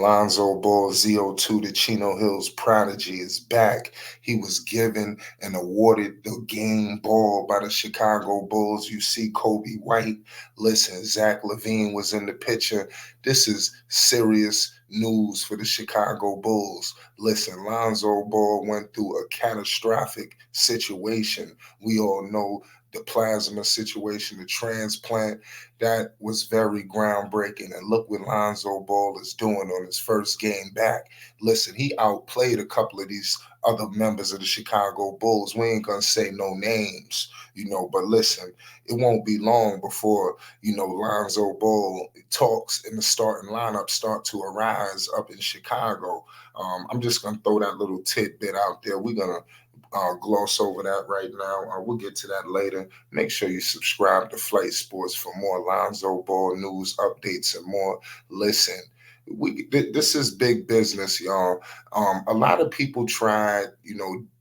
Lonzo Ball, ZO2, the Chino Hills prodigy, is back. He was given and awarded the game ball by the Chicago Bulls. You see Coby White. Listen, Zach Lavine was in the picture. This is serious news for the Chicago Bulls. Listen, Lonzo Ball went through a catastrophic situation. We all know the plasma situation, the transplant. That was very groundbreaking. And look what Lonzo Ball is doing on his first game back. Listen, he outplayed a couple of these other members of the Chicago Bulls. We ain't gonna say no names, but listen, it won't be long before, Lonzo Ball talks in the starting lineup start to arise up in Chicago. I'm just gonna throw that little tidbit out there. We're gonna gloss over that right now. We'll get to that later. Make sure you subscribe to Flight Sports for more Lonzo Ball news, updates, and more. Listen, this is big business, y'all. A lot of people tried,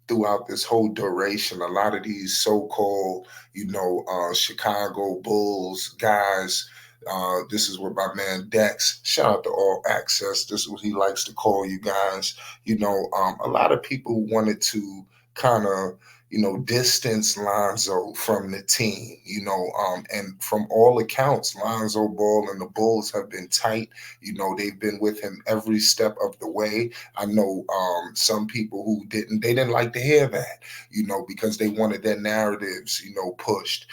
throughout this whole duration, a lot of these so-called, Chicago Bulls guys. This is what my man Dex, shout out to All Access. This is what he likes to call you guys. A lot of people wanted to kind of, distance Lonzo from the team, and from all accounts, Lonzo Ball and the Bulls have been tight. They've been with him every step of the way. I know some people who they didn't like to hear that, because they wanted their narratives, pushed.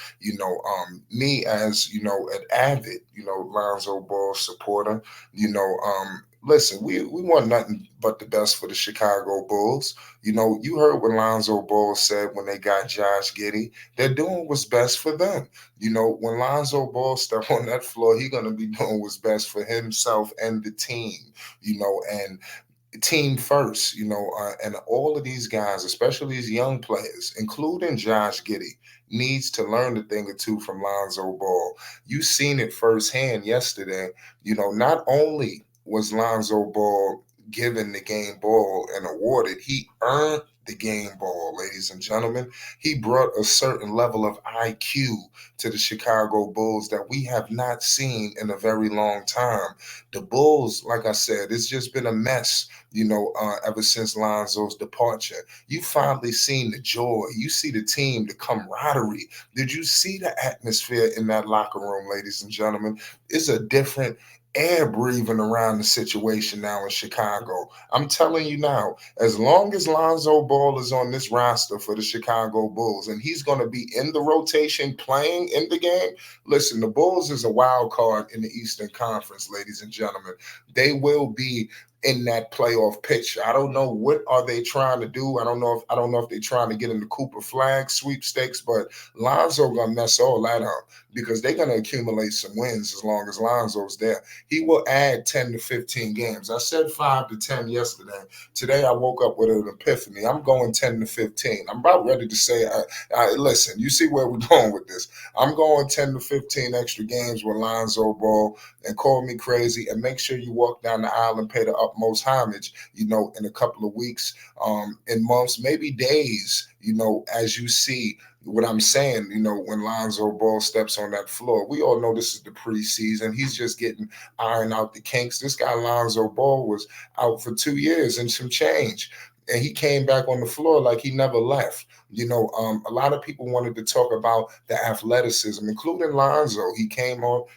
Me as, an avid, Lonzo Ball supporter, listen, we want nothing but the best for the Chicago Bulls. You heard what Lonzo Ball said when they got Josh Giddey. They're doing what's best for them. When Lonzo Ball step on that floor, he's gonna be doing what's best for himself and the team. And team first. And all of these guys, especially these young players, including Josh Giddey, needs to learn a thing or two from Lonzo Ball. You seen it firsthand yesterday. Not only was Lonzo Ball given the game ball and awarded, he earned the game ball, ladies and gentlemen. He brought a certain level of IQ to the Chicago Bulls that we have not seen in a very long time. The Bulls, like I said, it's just been a mess, ever since Lonzo's departure. You finally seen the joy. You see the team, the camaraderie. Did you see the atmosphere in that locker room, ladies and gentlemen? It's a different air breathing around the situation now in Chicago. I'm telling you now, as long as Lonzo Ball is on this roster for the Chicago Bulls and he's going to be in the rotation playing in the game, listen, the Bulls is a wild card in the Eastern Conference, ladies and gentlemen. They will be in that playoff picture. I don't know what are they trying to do. I don't know if they're trying to get in the Cooper Flag sweepstakes, but Lonzo gonna mess all that up because they're gonna accumulate some wins as long as Lonzo's there. He will add 10 to 15 games. I said 5 to 10 yesterday. Today I woke up with an epiphany. I'm going 10 to 15. I'm about ready to say, listen, you see where we're going with this. I'm going 10 to 15 extra games with Lonzo Ball, and call me crazy, and make sure you walk down the aisle and pay the utmost homage, in a couple of weeks, in months, maybe days, as you see what I'm saying, when Lonzo Ball steps on that floor. We all know this is the preseason. He's just getting iron out the kinks. This guy Lonzo Ball was out for 2 years and some change. And he came back on the floor like he never left. A lot of people wanted to talk about the athleticism, including Lonzo. He came out,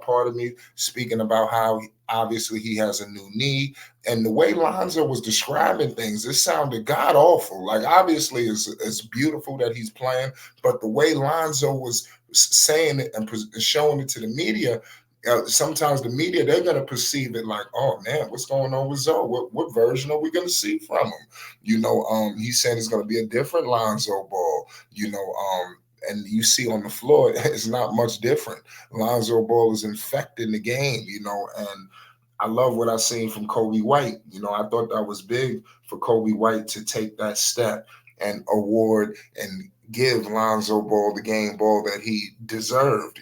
part of me, speaking about how obviously he has a new knee. And the way Lonzo was describing things, it sounded god awful. Like, obviously, it's beautiful that he's playing, but the way Lonzo was saying it and showing it to the media, sometimes the media, they're going to perceive it like, oh man, what's going on with Zoe? What version are we going to see from him? He's saying it's going to be a different Lonzo Ball. And you see on the floor, it's not much different. Lonzo Ball is infecting the game, and I love what I seen from Coby White. I thought that was big for Coby White to take that step and award and give Lonzo Ball the game ball that he deserved.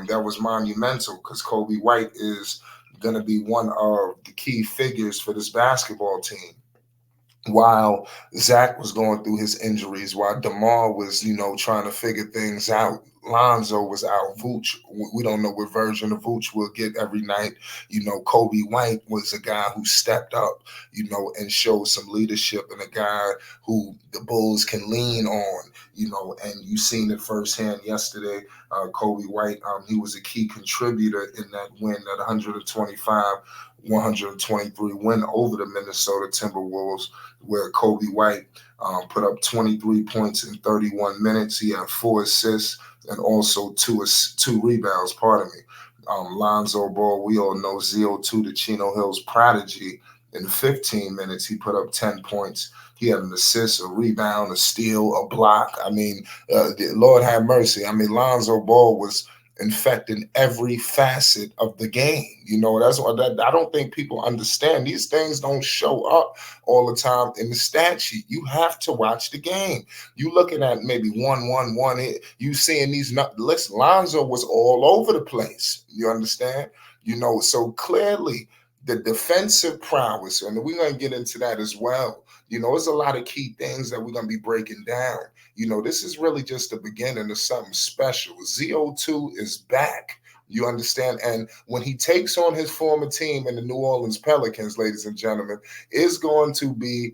That was monumental because Coby White is going to be one of the key figures for this basketball team. While Zach was going through his injuries, while DeMar was, trying to figure things out, Lonzo was out. Vooch, we don't know what version of Vooch we'll get every night. Coby White was a guy who stepped up, and showed some leadership, and a guy who the Bulls can lean on, and you seen it firsthand yesterday. Coby White, he was a key contributor in that win, that 123 win over the Minnesota Timberwolves, where Coby White put up 23 points in 31 minutes. He had 4 assists and also two rebounds, pardon me. Lonzo Ball, we all know ZO2, the Chino Hills prodigy. In 15 minutes, he put up 10 points. He had an assist, a rebound, a steal, a block. I mean, Lord have mercy. I mean, Lonzo Ball was infecting every facet of the game. That's what I don't think people understand. These things don't show up all the time in the stat sheet. You have to watch the game. You looking at maybe 1-1-1. You seeing these. Listen, Lonzo was all over the place. You understand? So clearly the defensive prowess, and we're going to get into that as well. There's a lot of key things that we're going to be breaking down. This is really just the beginning of something special. ZO2 is back. You understand? And when he takes on his former team in the New Orleans Pelicans, ladies and gentlemen, is going to be,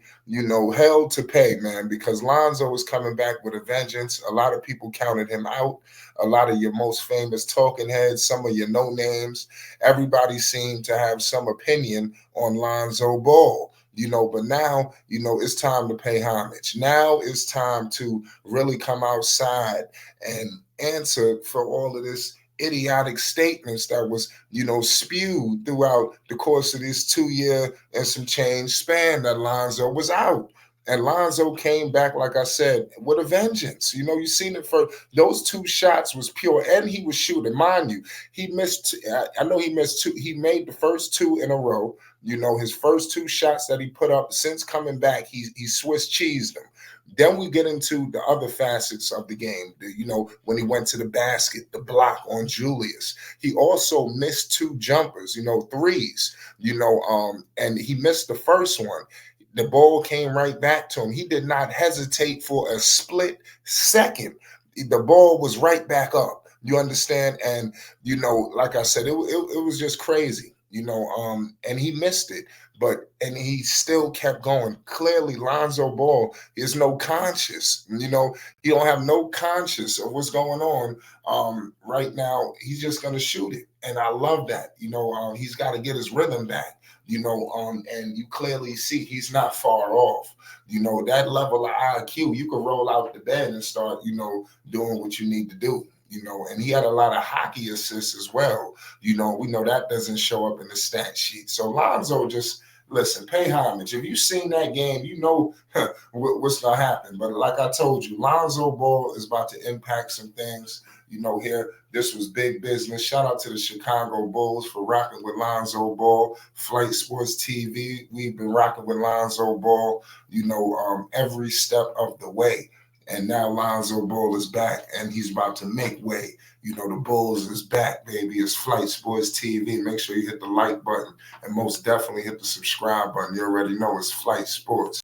hell to pay, man, because Lonzo is coming back with a vengeance. A lot of people counted him out. A lot of your most famous talking heads, some of your no names, everybody seemed to have some opinion on Lonzo Ball. But now, it's time to pay homage. Now it's time to really come outside and answer for all of this idiotic statements that was, spewed throughout the course of this 2 year and some change span that Lonzo was out. And Lonzo came back, like I said, with a vengeance. You seen it for those 2 shots was pure, and he was shooting. Mind you, he missed. I know he missed 2. He made the first 2 in a row. His first 2 shots that he put up since coming back, he Swiss cheesed them. Then we get into the other facets of the game. When he went to the basket, the block on Julius. He also missed 2 jumpers, threes, and he missed the first one. The ball came right back to him. He did not hesitate for a split second. The ball was right back up. You understand? And, like I said, it was just crazy, and he missed it. And he still kept going. Clearly, Lonzo Ball is no conscious. He don't have no conscious of what's going on right now. He's just going to shoot it. And I love that. He's got to get his rhythm back. And you clearly see he's not far off. That level of IQ, you can roll out the bed and start, doing what you need to do. And he had a lot of hockey assists as well. We know that doesn't show up in the stat sheet. So Lonzo, just listen, pay homage. If you've seen that game, what's going to happen. But like I told you, Lonzo Ball is about to impact some things. Here, this was big business. Shout out to the Chicago Bulls for rocking with Lonzo Ball. Flight Sports TV, we've been rocking with Lonzo Ball, every step of the way. And now Lonzo Ball is back, and he's about to make way. The Bulls is back, baby. It's Flight Sports TV. Make sure you hit the like button and most definitely hit the subscribe button. You already know it's Flight Sports.